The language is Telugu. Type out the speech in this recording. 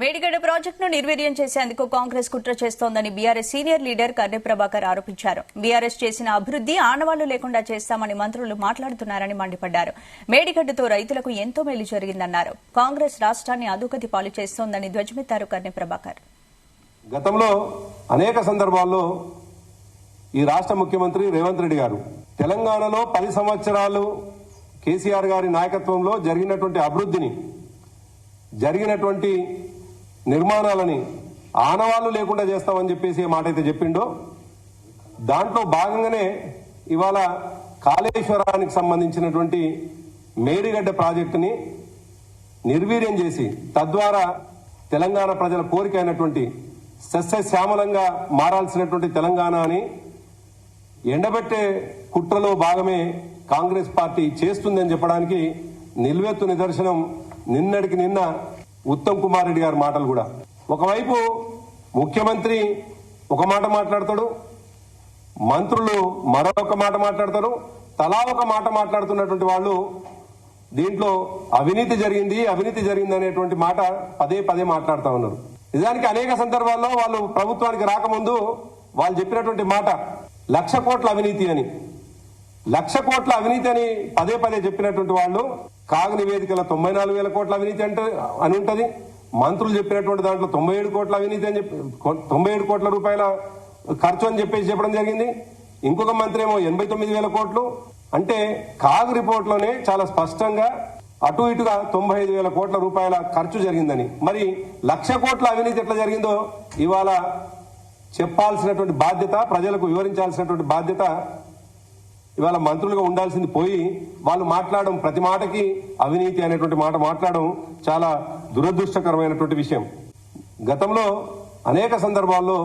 మేడిగడ్డ ప్రాజెక్టును నిర్వీర్యం చేసేందుకు కాంగ్రెస్ కుట్ర చేస్తోందని బీఆర్ఎస్ సీనియర్ లీడర్ కన్నె ప్రభాకర్ ఆరోపించారు. బీఆర్ఎస్ చేసిన అభివృద్ది ఆనవాళ్లు లేకుండా చేస్తామని మంత్రులు మాట్లాడుతున్నారని మండిపడ్డారు. మేడిగడ్డతో రైతులకు ఎంతో మేలు జరిగిందన్నారు. కాంగ్రెస్ రాష్ట్రాన్ని అధోగతి పాలు చేస్తోందని ధ్వజమెత్తారు కన్నె ప్రభాకర్. గతంలో అనేక సందర్భాల్లో ఈ రాష్ట్ర ముఖ్యమంత్రి రేవంత్ రెడ్డి గారు తెలంగాణలో 10 సంవత్సరాలు కేసీఆర్ గారి నాయకత్వంలో జరిగినటువంటి అభివృద్ధిని, జరిగినటువంటి నిర్మాణాలని ఆనవాళ్లు లేకుండా చేస్తామని చెప్పేసి మాట అయితే చెప్పిండో దాంట్లో భాగంగానే ఇవాళ కాళేశ్వరానికి సంబంధించినటువంటి మేడిగడ్డ ప్రాజెక్టుని నిర్వీర్యం చేసి తద్వారా తెలంగాణ ప్రజల కోరిక అయినటువంటి సస్యశ్యామలంగా మారాల్సినటువంటి తెలంగాణ అని ఎండబెట్టే కుట్రలో భాగమే కాంగ్రెస్ పార్టీ చేస్తుందని చెప్పడానికి నిలువెత్తు నిదర్శనం నిన్నటికి నిన్న ఉత్తమ్ కుమార్ రెడ్డి గారి మాటలు కూడా. ఒకవైపు ముఖ్యమంత్రి ఒక మాట మాట్లాడతాడు, మంత్రులు మరొక మాట మాట్లాడతారు, తలా ఒక మాట మాట్లాడుతున్నటువంటి వాళ్ళు దీంట్లో అవినీతి జరిగింది అనేటువంటి మాట పదే పదే మాట్లాడుతూ ఉన్నారు. నిజానికి అనేక సందర్భాల్లో వాళ్ళు ప్రభుత్వానికి రాకముందు వాళ్ళు చెప్పినటువంటి మాట 1,00,000 కోట్ల అవినీతి అని. 1,00,000 కోట్ల అవినీతి అని పదే పదే చెప్పినటువంటి వాళ్ళు కాగు నివేదికల 94,000 కోట్ల అవినీతి అని ఉంటది. మంత్రులు చెప్పినటువంటి దాంట్లో 97 కోట్ల అవినీతి అని చెప్పి 97 కోట్ల రూపాయల ఖర్చు అని చెప్పేసి చెప్పడం జరిగింది. ఇంకొక మంత్రి ఏమో 89,000 కోట్లు అంటే కాగు రిపోర్ట్ లోనే చాలా స్పష్టంగా అటు ఇటుగా 95,000 కోట్ల రూపాయల ఖర్చు జరిగిందని. మరి 1,00,000 కోట్ల అవినీతి ఎట్లా జరిగిందో ఇవాళ చెప్పాల్సినటువంటి బాధ్యత, ప్రజలకు వివరించాల్సినటువంటి బాధ్యత ఇవాళ మంత్రులుగా ఉండాల్సింది పోయి వాళ్ళు మాట్లాడడం, ప్రతి మాటకి అవినీతి అనేటువంటి మాట మాట్లాడడం చాలా దురదృష్టకరమైనటువంటి విషయం. గతంలో అనేక సందర్భాల్లో